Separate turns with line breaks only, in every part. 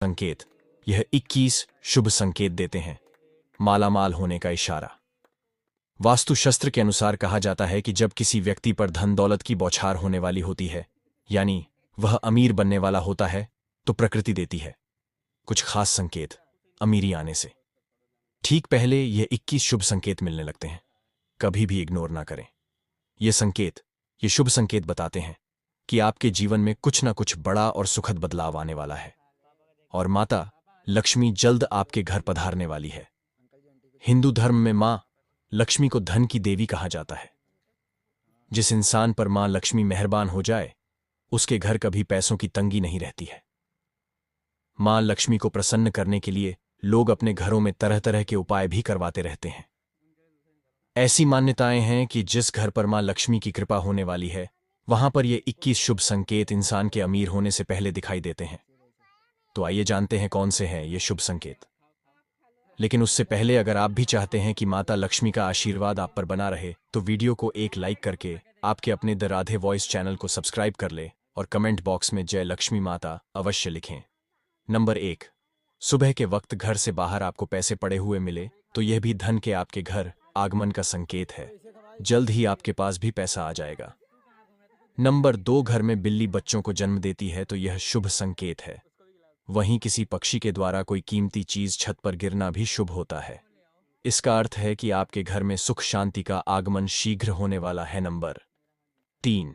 संकेत। यह 21 शुभ संकेत देते हैं। मालामाल होने का इशारा। वास्तुशास्त्र के अनुसार कहा जाता है कि जब किसी व्यक्ति पर धन दौलत की बौछार होने वाली होती है, यानी वह अमीर बनने वाला होता है, तो प्रकृति देती है कुछ खास संकेत अमीरी आने से ठीक पहले। यह 21 शुभ संकेत मिलने लगते हैं। कभी भी इग्नोर ना करें। ये शुभ संकेत बताते हैं कि आपके जीवन में कुछ ना कुछ बड़ा और सुखद बदलाव आने वाला है और माता लक्ष्मी जल्द आपके घर पधारने वाली है। हिंदू धर्म में मां लक्ष्मी को धन की देवी कहा जाता है। जिस इंसान पर मां लक्ष्मी मेहरबान हो जाए, उसके घर कभी पैसों की तंगी नहीं रहती है। मां लक्ष्मी को प्रसन्न करने के लिए लोग अपने घरों में तरह तरह के उपाय भी करवाते रहते हैं। ऐसी मान्यताएं हैं कि जिस घर पर मां लक्ष्मी की कृपा होने वाली है, वहां पर ये 21 शुभ संकेत इंसान के अमीर होने से पहले दिखाई देते हैं। तो आइए जानते हैं कौन से हैं ये शुभ संकेत। लेकिन उससे पहले अगर आप भी चाहते हैं कि माता लक्ष्मी का आशीर्वाद आप पर बना रहे, तो वीडियो को एक लाइक करके आपके अपने द राधे वॉइस चैनल को सब्सक्राइब कर ले और कमेंट बॉक्स में जय लक्ष्मी माता अवश्य लिखें। नंबर 1, सुबह के वक्त घर से बाहर आपको पैसे पड़े हुए मिले, तो यह भी धन के आपके घर आगमन का संकेत है। जल्द ही आपके पास भी पैसा आ जाएगा। नंबर 2, घर में बिल्ली बच्चों को जन्म देती है, तो यह शुभ संकेत है। वहीं किसी पक्षी के द्वारा कोई कीमती चीज छत पर गिरना भी शुभ होता है। इसका अर्थ है कि आपके घर में सुख शांति का आगमन शीघ्र होने वाला है। नंबर 3,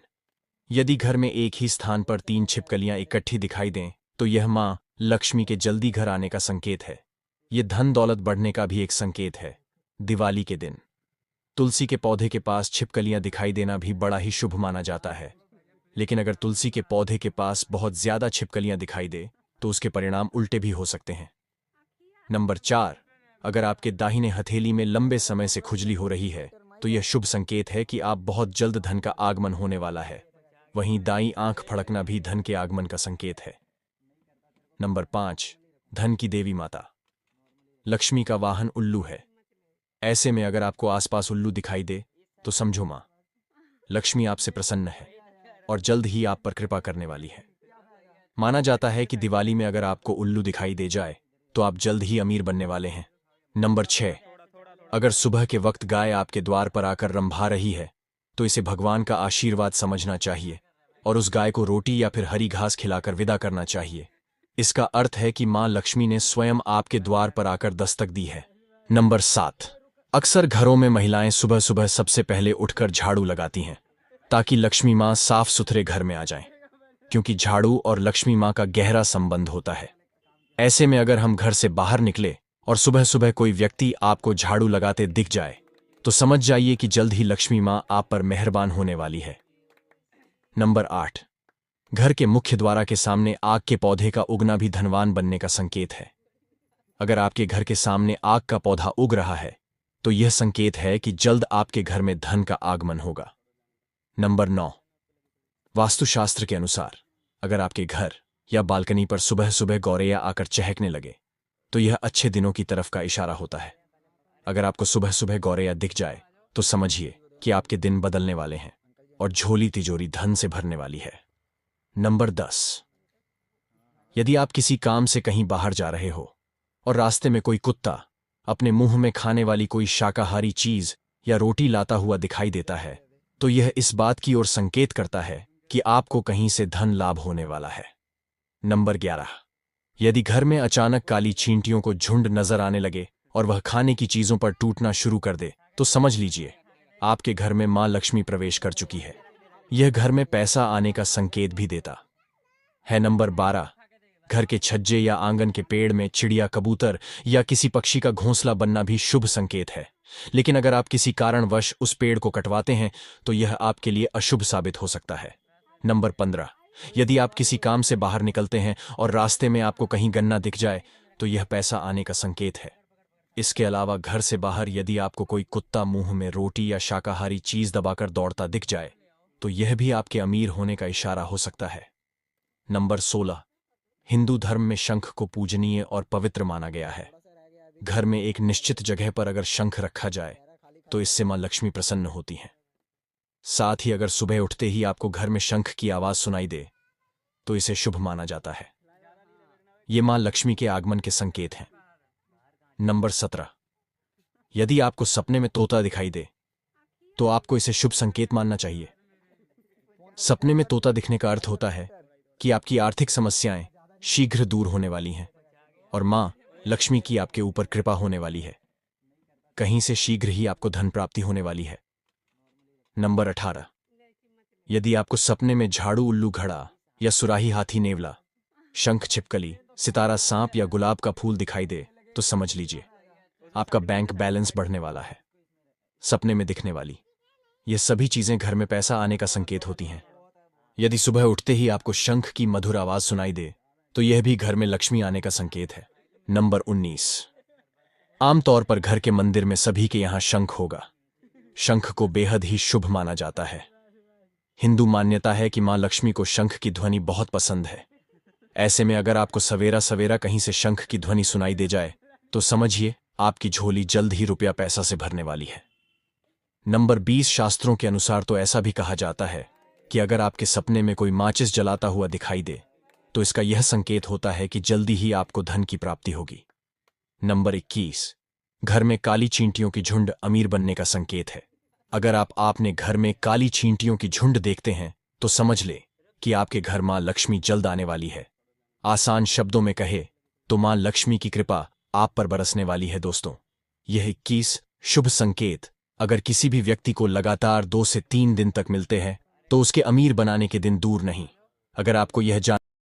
यदि घर में एक ही स्थान पर 3 छिपकलियां इकट्ठी दिखाई दें, तो यह मां लक्ष्मी के जल्दी घर आने का संकेत है। यह धन दौलत बढ़ने का भी एक संकेत है। दिवाली के दिन तुलसी के पौधे के पास छिपकलियां दिखाई देना भी बड़ा ही शुभ माना जाता है। लेकिन अगर तुलसी के पौधे के पास बहुत ज्यादा छिपकलियां दिखाई दे, तो उसके परिणाम उल्टे भी हो सकते हैं। नंबर 4, अगर आपके दाहिने हथेली में लंबे समय से खुजली हो रही है, तो यह शुभ संकेत है कि आप बहुत जल्द धन का आगमन होने वाला है। वहीं दाईं आंख फड़कना भी धन के आगमन का संकेत है। नंबर 5, धन की देवी माता लक्ष्मी का वाहन उल्लू है। ऐसे में अगर आपको आसपास उल्लू दिखाई दे, तो समझो मां लक्ष्मी आपसे प्रसन्न है और जल्द ही आप पर कृपा करने वाली है। माना जाता है कि दिवाली में अगर आपको उल्लू दिखाई दे जाए, तो आप जल्द ही अमीर बनने वाले हैं। नंबर 6, अगर सुबह के वक्त गाय आपके द्वार पर आकर रंभा रही है, तो इसे भगवान का आशीर्वाद समझना चाहिए और उस गाय को रोटी या फिर हरी घास खिलाकर विदा करना चाहिए। इसका अर्थ है कि मां लक्ष्मी ने स्वयं आपके द्वार पर आकर दस्तक दी है। नंबर 7, अक्सर घरों में महिलाएं सुबह सुबह सबसे पहले उठकर झाड़ू लगाती हैं, ताकि लक्ष्मी मां साफ सुथरे घर में आ जाएं, क्योंकि झाड़ू और लक्ष्मी मां का गहरा संबंध होता है। ऐसे में अगर हम घर से बाहर निकले और सुबह सुबह कोई व्यक्ति आपको झाड़ू लगाते दिख जाए, तो समझ जाइए कि जल्द ही लक्ष्मी मां आप पर मेहरबान होने वाली है। नंबर 8, घर के मुख्य द्वार के सामने आग के पौधे का उगना भी धनवान बनने का संकेत है। अगर आपके घर के सामने आग का पौधा उग रहा है, तो यह संकेत है कि जल्द आपके घर में धन का आगमन होगा। नंबर 9, वास्तुशास्त्र के अनुसार अगर आपके घर या बालकनी पर सुबह सुबह गौरैया आकर चहकने लगे, तो यह अच्छे दिनों की तरफ का इशारा होता है। अगर आपको सुबह सुबह गौरैया दिख जाए, तो समझिए कि आपके दिन बदलने वाले हैं और झोली तिजोरी धन से भरने वाली है। नंबर 10, यदि आप किसी काम से कहीं बाहर जा रहे हो और रास्ते में कोई कुत्ता अपने मुंह में खाने वाली कोई शाकाहारी चीज या रोटी लाता हुआ दिखाई देता है, तो यह इस बात की ओर संकेत करता है कि आपको कहीं से धन लाभ होने वाला है। नंबर 11, यदि घर में अचानक काली चींटियों को झुंड नजर आने लगे और वह खाने की चीजों पर टूटना शुरू कर दे, तो समझ लीजिए आपके घर में मां लक्ष्मी प्रवेश कर चुकी है। यह घर में पैसा आने का संकेत भी देता है। नंबर 12, घर के छज्जे या आंगन के पेड़ में चिड़िया, कबूतर या किसी पक्षी का घोंसला बनना भी शुभ संकेत है। लेकिन अगर आप किसी कारणवश उस पेड़ को कटवाते हैं, तो यह आपके लिए अशुभ साबित हो सकता है। नंबर 15, यदि आप किसी काम से बाहर निकलते हैं और रास्ते में आपको कहीं गन्ना दिख जाए, तो यह पैसा आने का संकेत है। इसके अलावा घर से बाहर यदि आपको कोई कुत्ता मुंह में रोटी या शाकाहारी चीज दबाकर दौड़ता दिख जाए, तो यह भी आपके अमीर होने का इशारा हो सकता है। नंबर 16, हिंदू धर्म में शंख को पूजनीय और पवित्र माना गया है। घर में एक निश्चित जगह पर अगर शंख रखा जाए, तो इससे मां लक्ष्मी प्रसन्न होती हैं। साथ ही अगर सुबह उठते ही आपको घर में शंख की आवाज सुनाई दे, तो इसे शुभ माना जाता है। ये मां लक्ष्मी के आगमन के संकेत हैं। नंबर 17, यदि आपको सपने में तोता दिखाई दे तो आपको इसे शुभ संकेत मानना चाहिए। सपने में तोता दिखने का अर्थ होता है कि आपकी आर्थिक समस्याएं शीघ्र दूर होने वाली हैं और मां लक्ष्मी की आपके ऊपर कृपा होने वाली है। कहीं से शीघ्र ही आपको धन प्राप्ति होने वाली है। नंबर 18, यदि आपको सपने में झाड़ू उल्लू घड़ा या सुराही हाथी नेवला, शंख छिपकली, सितारा सांप या गुलाब का फूल दिखाई दे तो समझ लीजिए आपका बैंक बैलेंस बढ़ने वाला है। सपने में दिखने वाली ये सभी चीजें घर में पैसा आने का संकेत होती हैं। यदि सुबह उठते ही आपको शंख की मधुर आवाज सुनाई दे तो यह भी घर में लक्ष्मी आने का संकेत है। नंबर 19, आमतौर पर घर के मंदिर में सभी के यहां शंख होगा। शंख को बेहद ही शुभ माना जाता है। हिंदू मान्यता है कि मां लक्ष्मी को शंख की ध्वनि बहुत पसंद है। ऐसे में अगर आपको सवेरा सवेरा कहीं से शंख की ध्वनि सुनाई दे जाए तो समझिए आपकी झोली जल्द ही रुपया पैसा से भरने वाली है। नंबर 20, शास्त्रों के अनुसार तो ऐसा भी कहा जाता है कि अगर आपके सपने में कोई माचिस जलाता हुआ दिखाई दे तो इसका यह संकेत होता है कि जल्दी ही आपको धन की प्राप्ति होगी। नंबर 21, घर में काली चींटियों की झुंड अमीर बनने का संकेत है। अगर आपने घर में काली चींटियों की झुंड देखते हैं तो समझ ले कि आपके घर मां लक्ष्मी जल्द आने वाली है। आसान शब्दों में कहे तो मां लक्ष्मी की कृपा आप पर बरसने वाली है। दोस्तों, यह 21 शुभ संकेत अगर किसी भी व्यक्ति को लगातार 2 से 3 दिन तक मिलते हैं तो उसके अमीर बनाने के दिन दूर नहीं। अगर आपको यह जान